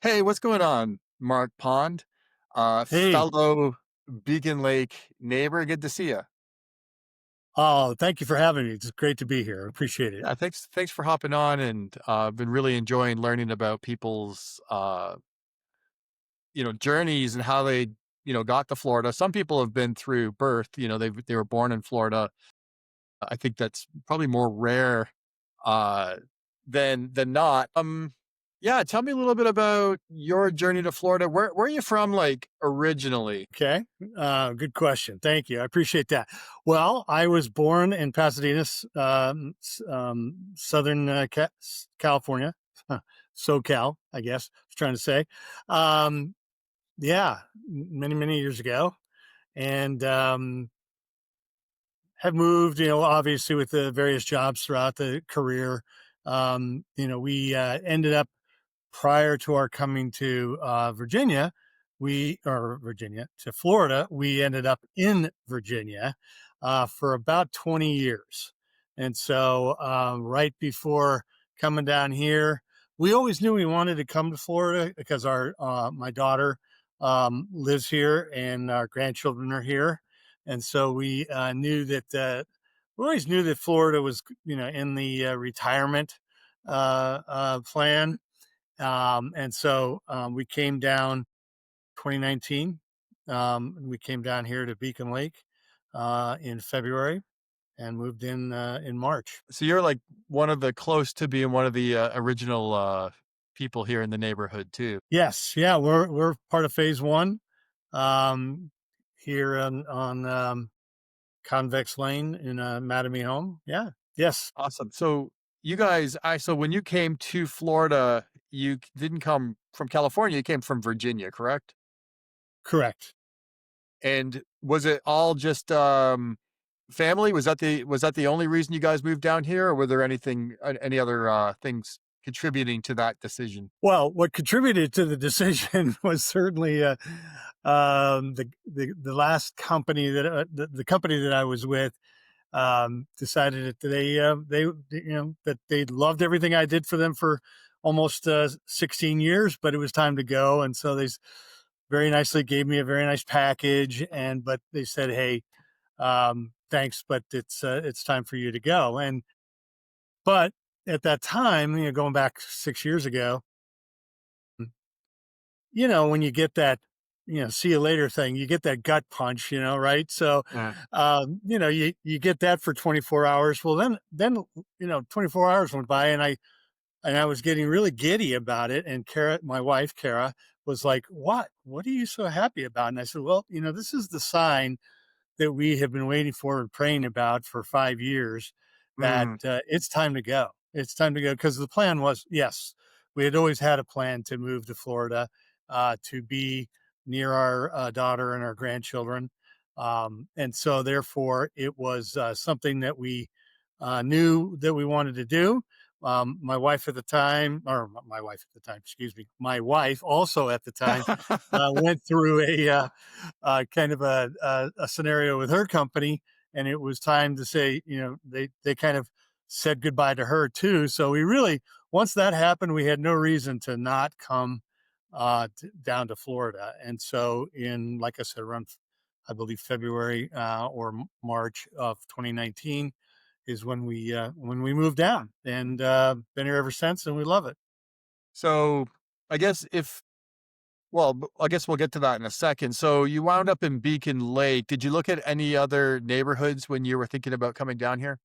Hey, what's going on, Mark Pond? Hey, Fellow Beacon Lake neighbor. Good to see you. oh, thank you for having me. It's great to be here. I appreciate it. Yeah, thanks for hopping on, and been really enjoying learning about people's journeys and how they got to Florida. Some people have been through birth. They were born in Florida. I think that's probably more rare uh, than not. Yeah, tell me a little bit about your journey to Florida. Where are you from, like originally? Okay. Good question. Thank you. I appreciate that. Well, I was born in Pasadena, Southern California, SoCal, I guess I was trying to say. Um, yeah, many, many years ago. And have moved, obviously with the various jobs throughout the career. We ended up prior to our coming to Virginia to Florida, we ended up in Virginia for about 20 years. And so, right before coming down here, we always knew we wanted to come to Florida because my daughter lives here and our grandchildren are here. And so we always knew that Florida was, in the retirement plan, and so we came down 2019. We came down here to Beacon Lake in February and moved in March. So you're like one of the close to being one of the original people here in the neighborhood too. Yes, yeah, we're part of Phase One um, here on Convex Lane in Mattamy Home. Yeah, yes, Awesome. So you guys, so when you came to Florida, didn't come from California, you came from Virginia, correct? correct. And was it all just family? Was that the only reason you guys moved down here, or were there any other things contributing to that decision? Well, what contributed to the decision was certainly the last company the company that I was with decided that that they loved everything I did for them for almost 16 years, but it was time to go, and so very nicely gave me a very nice package, but they said, "Hey, thanks, but it's time for you to go." But at that time, going back 6 years ago, when you get that, see you later thing, you get that gut punch, right? So, Yeah. you get that for 24 hours. Well, then, 24 hours went by and I was getting really giddy about it. And Kara, my wife, Kara, was like, what are you so happy about? And I said, well, this is the sign that we have been waiting for and praying about for 5 years that Mm. it's time to go. It's time to go because the plan was, yes, we had always had a plan to move to Florida to be near our daughter and our grandchildren. And so, therefore, it was something that we knew that we wanted to do. My wife at the time, or my wife at the time, excuse me, my wife also at the time went through kind of a scenario with her company, and it was time to say, they kind of said goodbye to her too. So we really, once that happened, we had no reason to not come down to Florida. And so, like I said, around I believe February or March of 2019 is when we moved down, and been here ever since, and we love it. So I guess if well, I guess we'll get to that in a second. So you wound up in Beacon Lake. Did you look at any other neighborhoods when you were thinking about coming down here?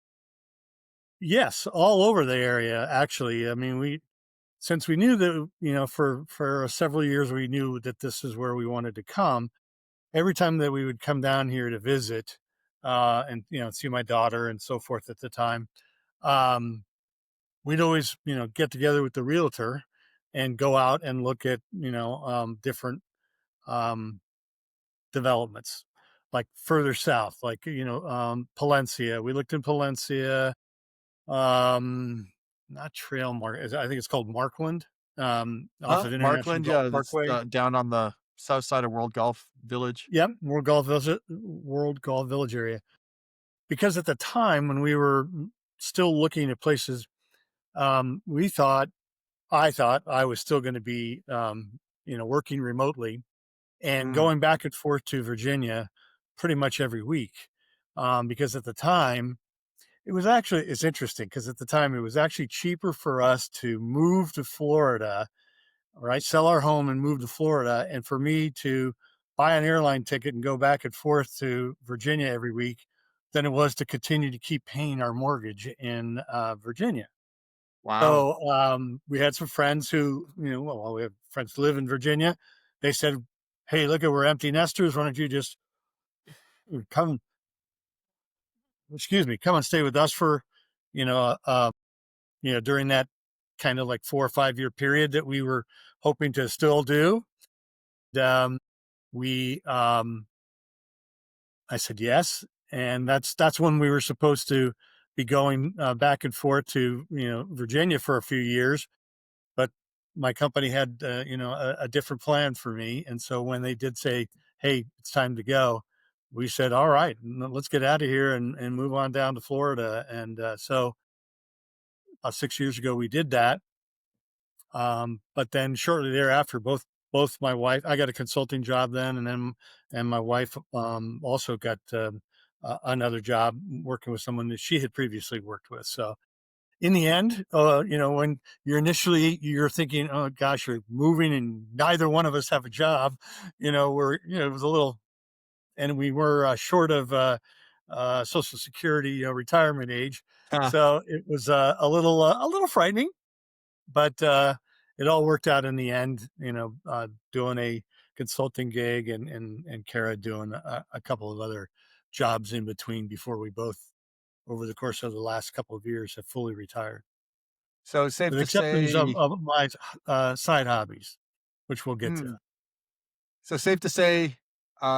Yes, all over the area. Actually, I mean, we since we knew that, for several years we knew that this is where we wanted to come. Every time that we would come down here to visit, and see my daughter and so forth at the time, um, we'd always get together with the realtor and go out and look at different um, developments, like further south, like Palencia. We looked in Palencia, um, not Trail Mark. I think it's called Markland, off of International Markland, yeah, that's Parkway. down on the south side of World Golf Village. Yep, World Golf Village area. Because at the time when we were still looking at places, we thought I thought I was still going to be, working remotely and Mm, going back and forth to Virginia pretty much every week. Because at the time, it's interesting because at the time it was actually cheaper for us to move to Florida, right? Sell our home and move to Florida. And for me to buy an airline ticket and go back and forth to Virginia every week than it was to continue to keep paying our mortgage in Virginia. wow. So we had some friends who, well, we have friends who live in Virginia. They said, "Hey, look, we're empty nesters. Why don't you just come, excuse me, come and stay with us for, you know, during that kind of like 4 or 5 year period that we were hoping to still do." Um, we, I said yes, and that's when we were supposed to be going back and forth to Virginia for a few years. But my company had, a different plan for me, and so when they did say, "Hey, it's time to go," we said, "All right, let's get out of here and move on down to Florida." And so 6 years ago, we did that. But then shortly thereafter, both my wife, I got a consulting job then, and my wife also got another job working with someone that she had previously worked with. So in the end, when you're thinking, "Oh gosh, you're moving and neither one of us have a job," it was a little, and we were short of Social Security, retirement age. Huh. So it was a little frightening, but it all worked out in the end, doing a consulting gig and Kara doing a couple of other jobs in between before we both, over the course of the last couple of years, have fully retired So safe with to exceptions say, of my side hobbies, which we'll get to. mm, so safe to say,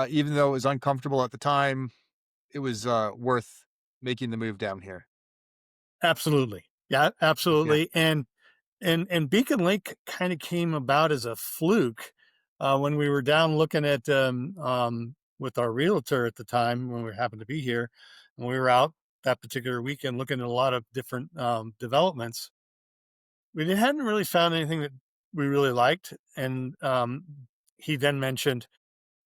even though it was uncomfortable at the time, it was worth making the move down here. Absolutely. Yeah, Yeah. absolutely. And Beacon Lake kind of came about as a fluke when we were down looking at with our realtor at the time when we happened to be here, and we were out that particular weekend looking at a lot of different developments. We hadn't really found anything that we really liked, and he then mentioned,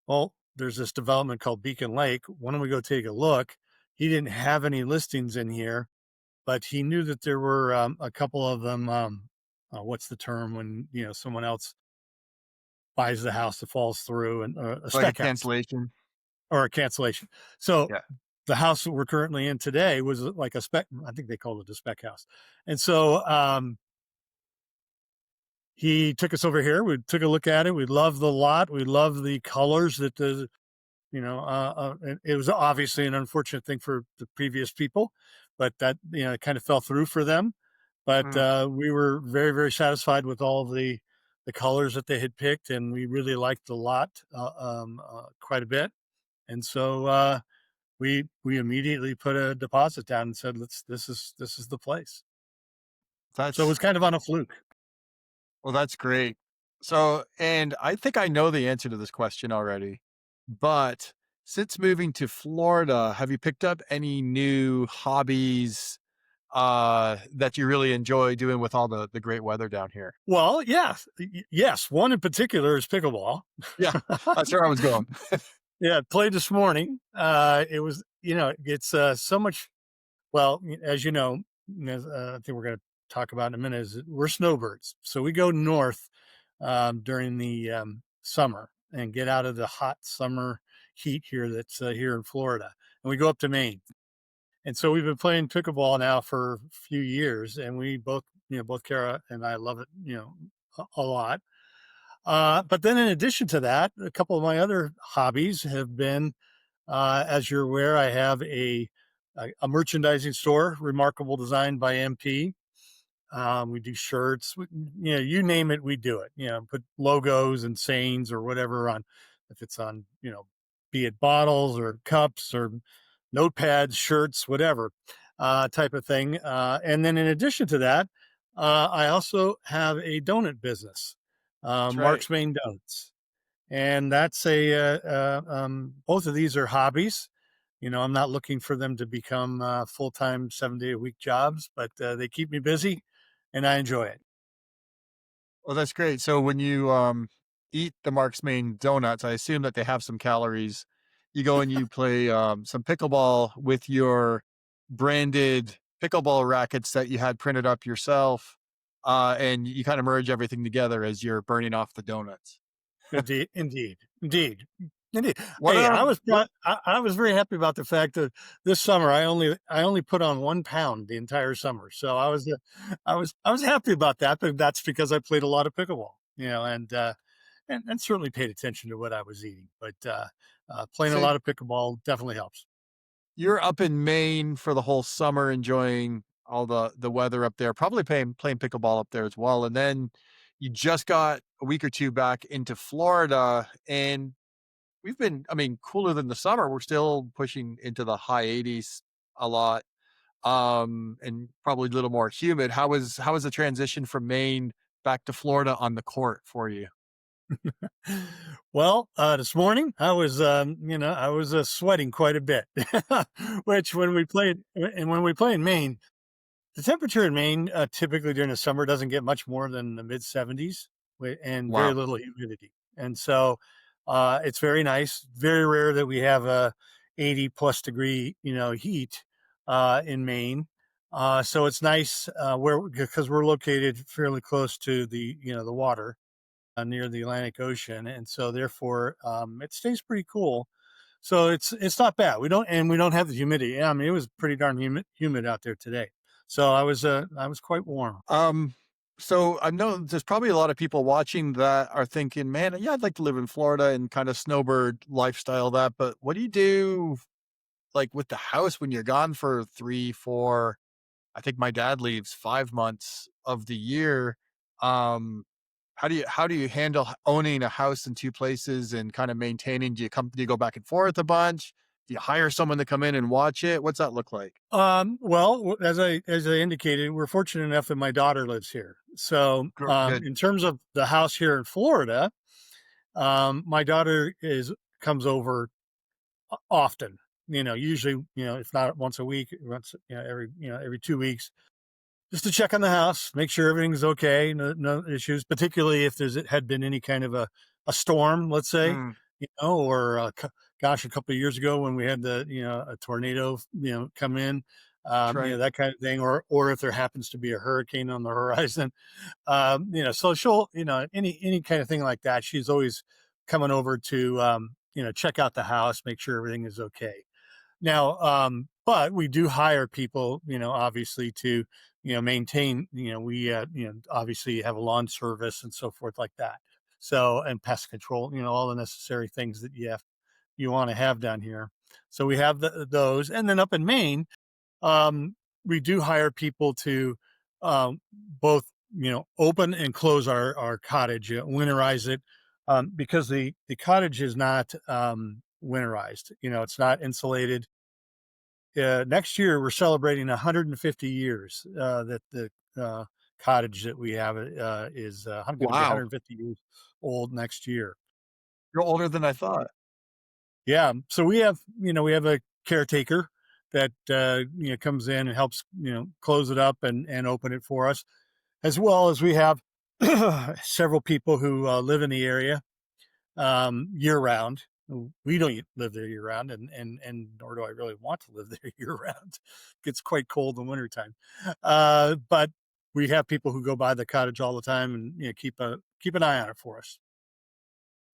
"Well, there's this development called Beacon Lake. Why don't we go take a look?" He didn't have any listings in here, but he knew that there were a couple of them. What's the term when someone else buys the house that falls through, and a Like a spec house cancellation. or a cancellation? So Yeah. the house that we're currently in today was like a spec. I think they called it a spec house, and so he took us over here. We took a look at it. We loved the lot. We loved the colors that the it was obviously an unfortunate thing for the previous people, but that it kind of fell through for them. But Mm. we were very, very satisfied with all of the colors that they had picked, and we really liked the lot quite a bit. And so we immediately put a deposit down and said, "Let's this is the place." So it That's was kind of on a fluke. well, that's great. So, and I think I know the answer to this question already, but since moving to Florida, have you picked up any new hobbies that you really enjoy doing with all the great weather down here? Well, yes, yes. One in particular is pickleball. Yeah, that's where I was going. Yeah, played this morning. It was, it's so much. Well, as you know, I think we're going to talk about in a minute, is we're snowbirds. So we go north during the summer and get out of the hot summer heat here that's here in Florida. And we go up to Maine. And so we've been playing pickleball now for a few years. And we both, both Kara and I love it, a lot. But then in addition to that, a couple of my other hobbies have been, as you're aware, I have a merchandising store, Remarkable Design by MP. We do shirts, you name it, we do it. Put logos and sayings or whatever on, if it's on, be it bottles or cups or notepads, shirts, whatever type of thing. And then in addition to that, I also have a donut business, That's right. Mark's Maine Donuts, and that's both of these are hobbies. I'm not looking for them to become full-time 7 day a week jobs, but they keep me busy and I enjoy it. Well, that's great. So when you, eat the Mark's Maine Donuts, I assume that they have some calories. You go and you play, some pickleball with your branded pickleball rackets that you had printed up yourself, and you kinda merge everything together as you're burning off the donuts. Indeed, indeed, indeed, indeed. What, Hey, what I was very happy about the fact that this summer I only put on 1 pound the entire summer, so I was happy about that. But that's because I played a lot of pickleball, you know, and certainly paid attention to what I was eating. But playing a so lot of pickleball definitely helps. you're up in Maine for the whole summer enjoying all the weather up there, probably playing pickleball up there as well, and then you just got a week or 2 back into Florida, and we've been, I mean, cooler than the summer. We're still pushing into the high 80s a lot, and probably a little more humid. How was the transition from Maine back to Florida on the court for you? Well, this morning I was sweating quite a bit, which when we play in Maine, the temperature in Maine typically during the summer doesn't get much more than the mid 70s and very Wow. little humidity. And so it's very nice. Very rare that we have a 80 plus degree, heat in Maine. So it's nice because we're located fairly close to the water near the Atlantic Ocean, and so therefore it stays pretty cool. So it's not bad. We don't have the humidity. Yeah, I mean, it was pretty darn humid out there today. So I was quite warm. Um, so I know there's probably a lot of people watching that are thinking, "Man, yeah, I'd like to live in Florida and kind of snowbird lifestyle that." But what do you do, like with the house when you're gone for 3, 4? I think my dad leaves 5 months of the year. Um, how do you handle owning a house in 2 places and kind of maintaining? Do you go back and forth a bunch? Do you hire someone to come in and watch it? What's that look like? Well, as I indicated, we're fortunate enough that my daughter lives here. So, Good. in terms of the house here in Florida, my daughter is comes over often. Usually, if not once a week, once every 2 weeks, just to check on the house, make sure everything's okay, no issues, particularly if there's had been any kind of a storm, let's say, Mm, or gosh, a couple of years ago when we had a tornado, come in, that's right. that kind of thing, or if there happens to be a hurricane on the horizon, so she'll, any kind of thing like that, she's always coming over to, check out the house, make sure everything is okay. Now, but we do hire people, obviously to, maintain, obviously have a lawn service and so forth like that. So, and pest control, all the necessary things that you want to have down here. So we have those. And then up in Maine, um, we do hire people to, both, open and close our cottage, winterize it, because the cottage is not, winterized. It's not insulated. Next year we're celebrating 150 years that the cottage that we have is going to be Wow. 150 years old next year. You're older than I thought. Yeah, so we have a caretaker that comes in and helps close it up and open it for us, as well as we have several people who live in the area year round. We don't live there year round, and nor do I really want to live there year round. It gets quite cold in wintertime. But we have people who go by the cottage all the time and keep an eye on it for us.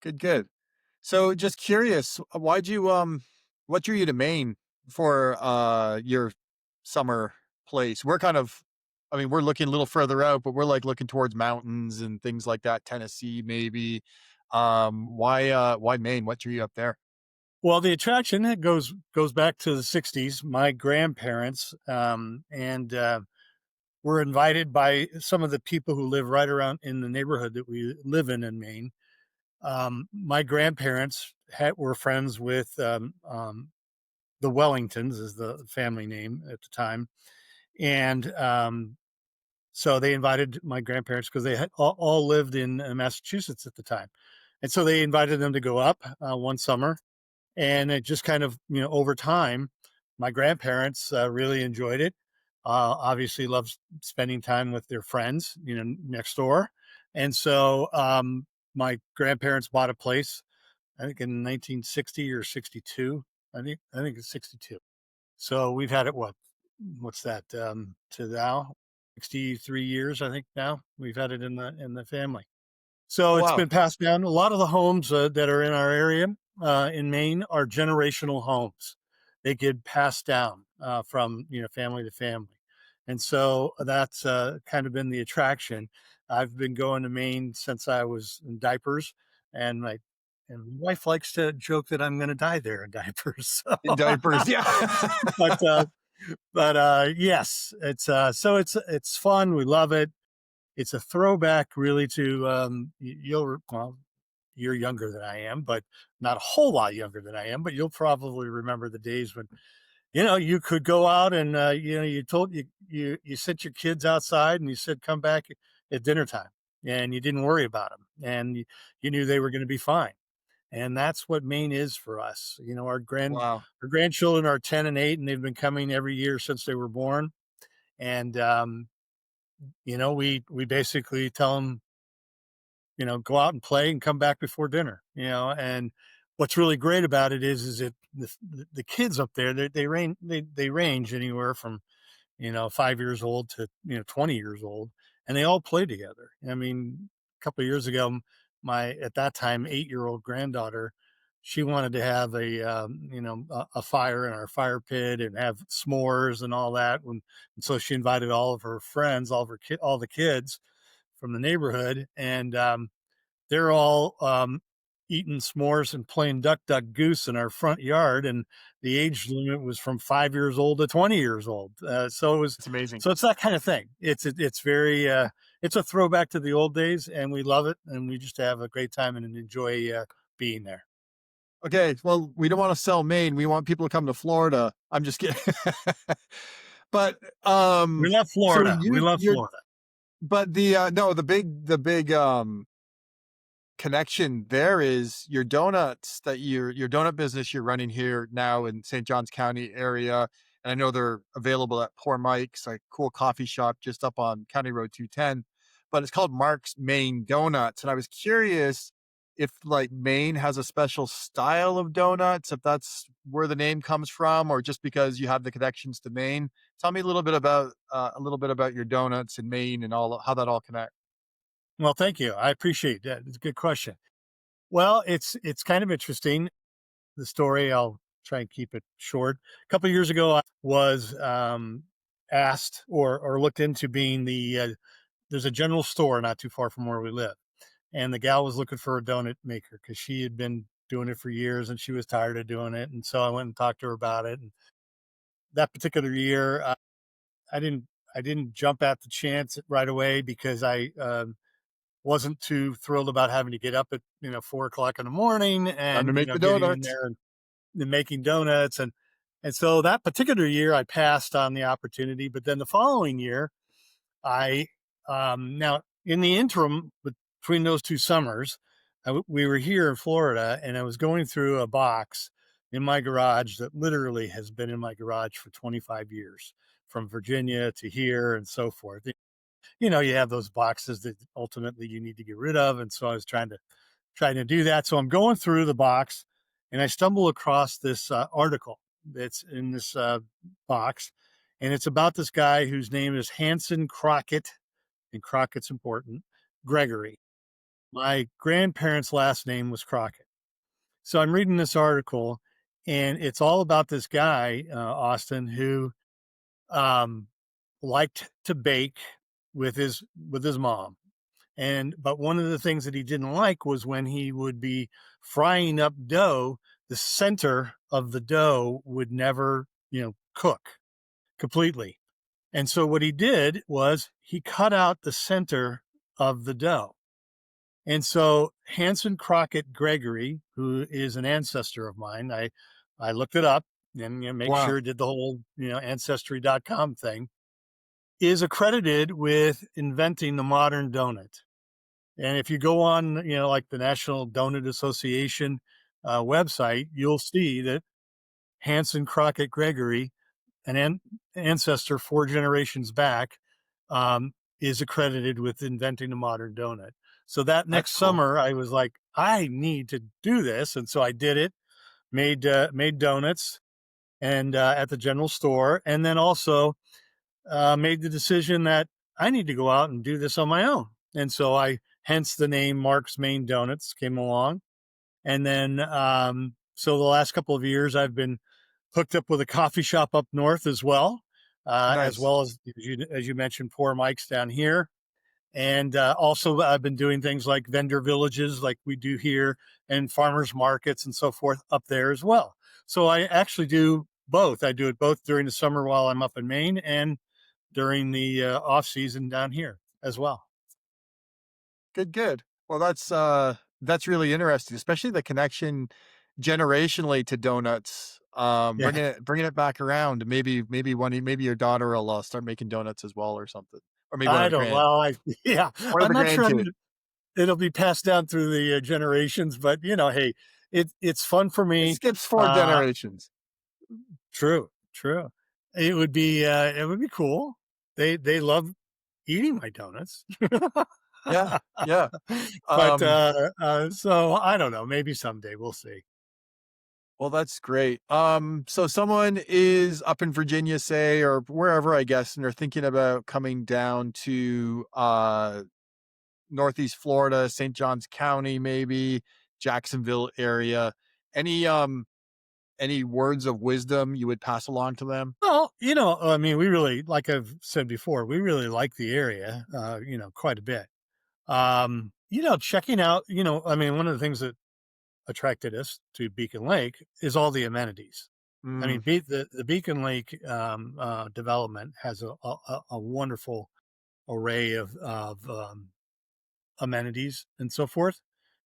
Good, good. So just curious, what drew you to Maine for, your summer place? We're kind of, I mean, we're looking a little further out, but we're, like, looking towards mountains and things like that, Tennessee, maybe. Why Maine? What drew you up there? Well, the attraction that goes back to the '60s. My grandparents and were invited by some of the people who live right around in the neighborhood that we live in Maine. My grandparents were friends with the Wellingtons, is the family name at the time, and so they invited my grandparents because they had all lived in Massachusetts at the time, and so they invited them to go up one summer, and it just kind of over time, my grandparents really enjoyed it. Obviously, loved spending time with their friends, next door, And so my grandparents bought a place, I think in 1960 or 62. I think it's 62. So we've had it what's that to now 63 years, I think. Now we've had it in the family. So Oh, it's wow. been passed down. A lot of the homes that are in our area in Maine are generational homes. They get passed down from family to family, and so that's kind of been the attraction. I've been going to Maine since I was in diapers, and my wife likes to joke that I'm going to die there in diapers. In diapers, yeah. but yes, it's fun. We love it. It's a throwback really to well, you're younger than I am, but not a whole lot younger than I am, but you'll probably remember the days when you could go out and you sent your kids outside and you said come back at dinner time, and you didn't worry about them, and you knew they were going to be fine. And that's what Maine is for us. Wow. Our grandchildren are 10 and 8, and they've been coming every year since they were born. And we basically tell them, go out and play and come back before dinner. And what's really great about it is that the kids up there, they range anywhere from 5 years old to 20 years old, and they all play together. I mean, a couple of years ago, my at that time 8-year-old granddaughter, she wanted to have a fire in our fire pit and have s'mores and all that. And so she invited all of her friends, all the kids from the neighborhood, and they're all eating s'mores and playing duck, duck, goose in our front yard. And the age limit was from 5 years old to 20 years old. It's amazing. So it's that kind of thing. It's very, it's a throwback to the old days, and we love it. And we just have a great time and enjoy being there. Okay, well, we don't wanna sell Maine, we want people to come to Florida. I'm just kidding. But, We love so Florida. We love you're Florida. but no, the big, connection there is your donuts that your donut business you're running here now in St. Johns County area, and I know they're available at Poor Mike's, like, cool coffee shop just up on County Road 210, but it's called Mark's Maine Donuts, and I was curious if, like, Maine has a special style of donuts, if that's where the name comes from, or just because you have the connections to Maine? Tell me a little bit about your donuts in Maine and all how that all connects. Well, thank you. I appreciate that. It's a good question. Well, it's kind of interesting. The story, I'll try and keep it short. A couple of years ago, I was asked or looked into being there's a general store not too far from where we live. And the gal was looking for a donut maker because she had been doing it for years and she was tired of doing it. And so I went and talked to her about it. And that particular year, I didn't I didn't jump at the chance right away because I wasn't too thrilled about having to get up at 4 o'clock in the morning Time to and make the getting in donuts. there and making donuts. And so that particular year I passed on the opportunity. But then the following year, I now in the interim between those two summers, we were here in Florida, and I was going through a box in my garage that literally has been in my garage for 25 years, from Virginia to here and so forth. You have those boxes that ultimately you need to get rid of, and so I was trying to do that. So I'm going through the box, and I stumble across this article that's in this box, and it's about this guy whose name is Hanson Crockett, and Crockett's important, Gregory. My grandparents' last name was Crockett. So I'm reading this article, and it's all about this guy, Austin, who um, liked to bake with his mom. But one of the things that he didn't like was when he would be frying up dough, the center of the dough would never, cook completely. And so what he did was he cut out the center of the dough. And so Hanson Crockett Gregory, who is an ancestor of mine, I looked it up and make Wow. sure did the whole, ancestry.com thing, is accredited with inventing the modern donut. And if you go on, like the National Donut Association website, you'll see that Hanson Crockett Gregory, ancestor 4 generations back, is accredited with inventing the modern donut. So that That's next cool. summer, I was like, I need to do this, and so I did it. Made donuts and at the general store, and then also made the decision that I need to go out and do this on my own. And so hence the name Mark's Maine Donuts came along. And then, so the last couple of years, I've been hooked up with a coffee shop up north as Nice. well as you mentioned, Poor Mike's down here. And also, I've been doing things like vendor villages, like we do here, and farmers markets and so forth up there as well. So I actually do both. I do it both during the summer while I'm up in Maine and during the off season down here as well. Good, good. Well, that's really interesting, especially the connection generationally to donuts. Yeah, Bringing it back around. Maybe your daughter will start making donuts as well or something, or maybe I don't. Well, yeah, one of I'm the not sure grandkids. it'll be passed down through the generations, but hey, it's fun for It me. skips four Uh, generations. True, true. It would be cool. They love eating my donuts. Yeah, yeah. But, Um, so I don't know, maybe someday, we'll see. well, that's great. So someone is up in Virginia, say, or wherever, I guess, and they're thinking about coming down to Northeast Florida, St. Johns County, maybe Jacksonville area. Any any words of wisdom you would pass along to them? Well, I mean, we really like I've said before, we really like the area, quite a bit. Checking out, I mean, one of the things that attracted us to Beacon Lake is all the amenities. I Mm, mean, the Beacon Lake development has a wonderful array of amenities and so forth.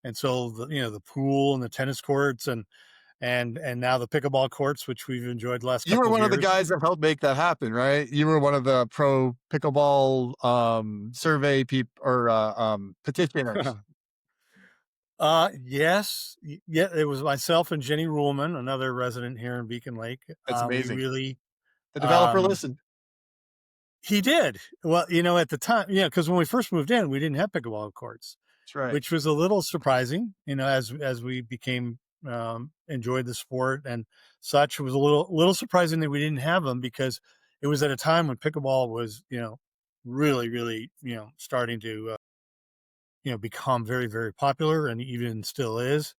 And so the pool and the tennis courts and now the pickleball courts, which we've enjoyed the last you were couple of one of the years. guys that helped make that happen, right? You were one of the pro pickleball survey or petitioners. Yes, yeah, it was myself and Jenny Ruhlman, another resident here in Beacon Lake. That's We amazing. really, The developer um, listened. he did well, at the time, yeah, because when we first moved in, we didn't have pickleball courts, That's right. which was a little surprising. As we became enjoyed the sport and such, it was a little surprising that we didn't have them because it was at a time when pickleball was, really, really, starting to become very, very popular and even still is.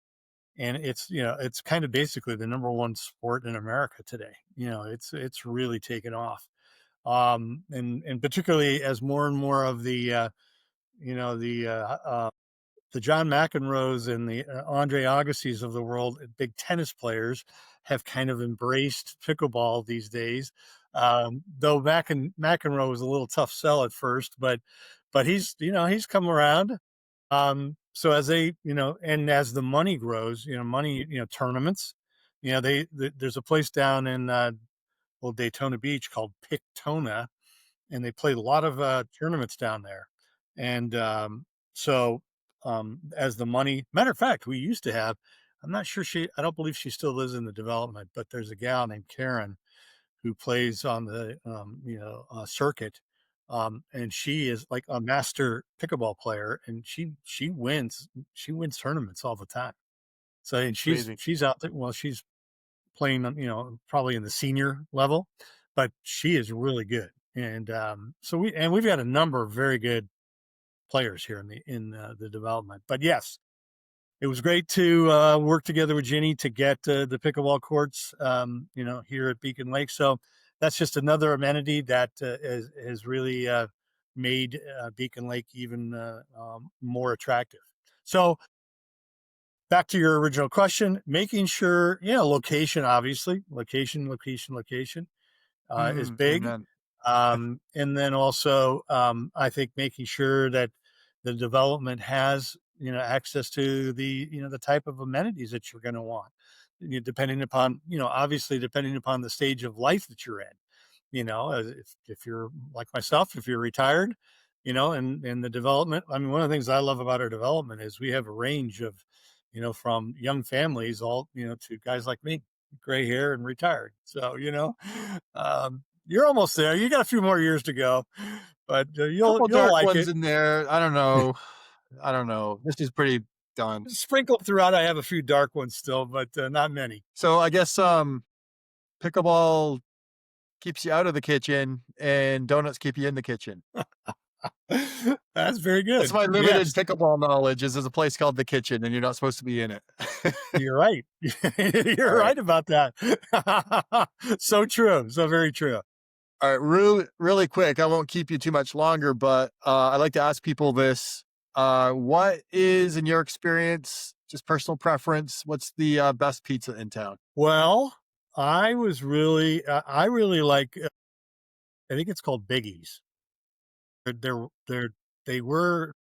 And it's kind of basically the number one sport in America today. It's really taken off. And particularly as more and more of you know the John McEnroes and the Andre Agassi's of the world, big tennis players, have kind of embraced pickleball these days. Though McEnroe was a little tough sell at first, but he's come around. So as and as the money grows, tournaments, there's a place down in Daytona Beach called Pictona, and they played a lot of tournaments down there. And as the money, matter of fact, we used to have. I don't believe she still lives in the development, but there's a gal named Karen who plays on the circuit, and she is like a master pickleball player, and she wins tournaments all the time. So and It's she's amazing. she's out there. Well, she's playing, probably in the senior level, but she is really good. And we've got a number of very good players here in the development. But yes, it was great to work together with Ginny to get the pickleball courts, here at Beacon Lake. So that's just another amenity that has really made Beacon Lake even more attractive. So back to your original question, making sure, location, obviously, location is big. Amen. And then also, I think making sure that the development has, access to the type of amenities that you're going to want, depending upon, obviously, depending upon the stage of life that you're in. If you're like myself, if you're retired, and the development, I mean, one of the things I love about our development is we have a range of, from young families all, to guys like me, gray hair and retired. So, you're almost there. You got a few more years to go, but you'll Couple you'll dark like ones it. in there. I don't know. I don't know. This is pretty done. Sprinkled throughout, I have a few dark ones still, but not many. So I guess pickleball keeps you out of the kitchen and donuts keep you in the kitchen. That's very That's good. my limited Yes, pickleball knowledge is there's a place called the kitchen and you're not supposed to be in it. you're right. All You're right. right about that. So true. So very true. All right, really, really quick. I won't keep you too much longer, but I like to ask people this: what is, in your experience, just personal preference? What's the best pizza in town? Well, I really like, I think it's called Biggie's. They're they were,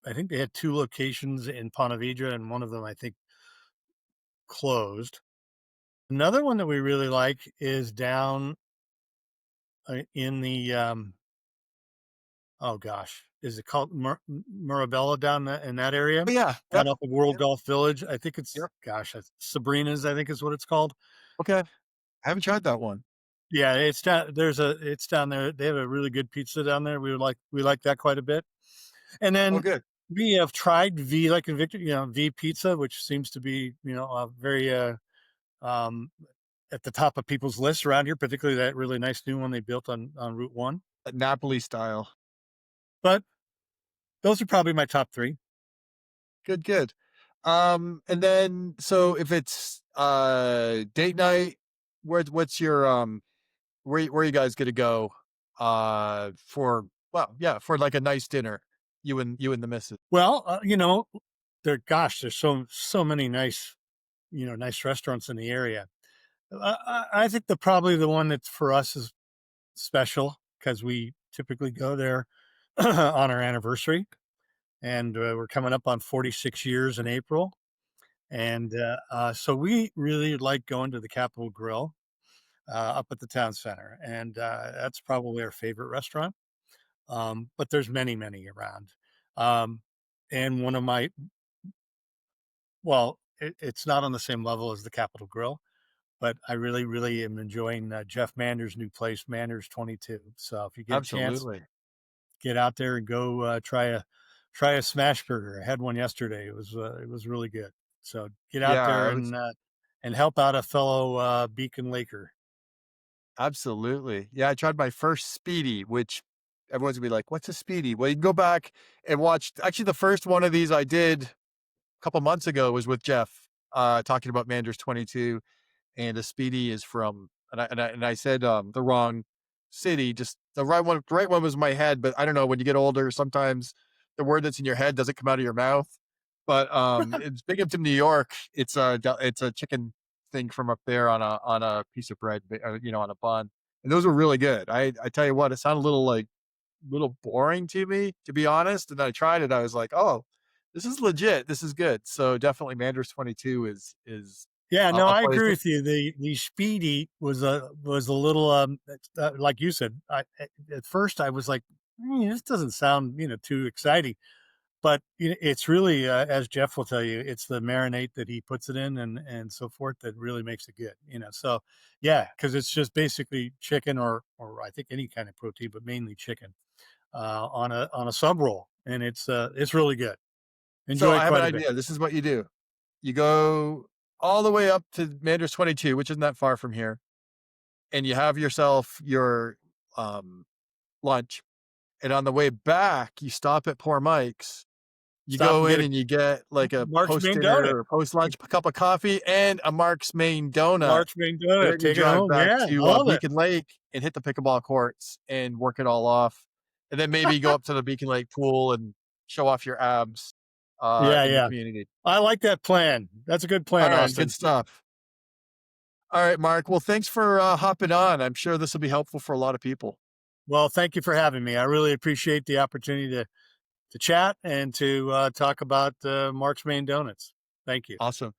I think they had 2 locations in Ponte Vedra, and one of them, I think, closed. Another one that we really like is down, in the, oh gosh, is it called Mirabella down in that area? Oh, yeah. Down Yep. off of World Yep. Golf Village. I think it's, Yep. gosh, Sabrina's, I think is what it's called. Okay. I haven't tried that one. Yeah, it's down there. They have a really good pizza down there. We like that quite a bit. And Oh, then good. we have tried V like in Victor, V Pizza, which seems to be, very um at the top of people's lists around here, particularly that really nice new one they built on Route 1. Napoli style. But those are probably my top 3. Good. Good. And then so if it's date night, what's your where you guys gonna go for well yeah for like a nice dinner you and the missus. Well, there's so many nice, nice restaurants in the area. I think probably the one that for us is special because we typically go there on our anniversary, and we're coming up on 46 years in April. And so we really like going to the Capitol Grill up at the town center, and that's probably our favorite restaurant. But there's many, many around. Um, and one of my, well, it's not on the same level as the Capitol Grill, but I really, really am enjoying Jeff Mander's new place, Mander's 22. So if you get a chance, Absolutely. get out there and go try a smash burger. I had one yesterday. It was really good. So get out Yeah, there I was and help out a fellow Beacon Laker. absolutely. Yeah, I tried my first speedy, which everyone's gonna be like, "What's a speedy?" Well, you can go back and watch. Actually, the first one of these I did a couple months ago was with Jeff, talking about Manders 22, and the speedy is from and I said the wrong city. Just the right one was in my head, but I don't know. When you get older, sometimes the word that's in your head doesn't come out of your mouth. But it's Binghamton, New York. It's a chicken thing from up there on a piece of bread, on a bun, and those were really good. I tell you what, it sounded a little boring to me, to be honest. And I tried it. I was like, oh, this is legit. This is good. So definitely, Manders 22 is Yeah, no, a I place agree that with you. The Speedy was a little like you said. At first I was like, this doesn't sound too exciting, but it's really as Jeff will tell you, it's the marinade that he puts it in and so forth that really makes it good. So yeah, because it's just basically chicken or I think any kind of protein, but mainly chicken on a sub roll, and it's really good. so Enjoy it I have an quite a bit. idea. This is what you do. You go all the way up to Manders 22, which isn't that far from here, and you have yourself your um, lunch. And on the way back, you stop at Poor Mike's. You Stop go and get in a and you get like a Mark's post Main dinner Donut. or post lunch cup of coffee and a Mark's Maine donut. Mark's Main And Donut. then you Take it drive home. back Yeah, I to love it. Beacon Lake and hit the pickleball courts and work it all off. And then maybe go up to the Beacon Lake pool and show off your abs Yeah, in the yeah. community. I like that plan. That's a good All plan, right, good Austin. stuff. All right, Mark. Well, thanks for hopping on. I'm sure this will be helpful for a lot of people. Well, thank you for having me. I really appreciate the opportunity to chat and to talk about Mark's Main Donuts. Thank you. Awesome.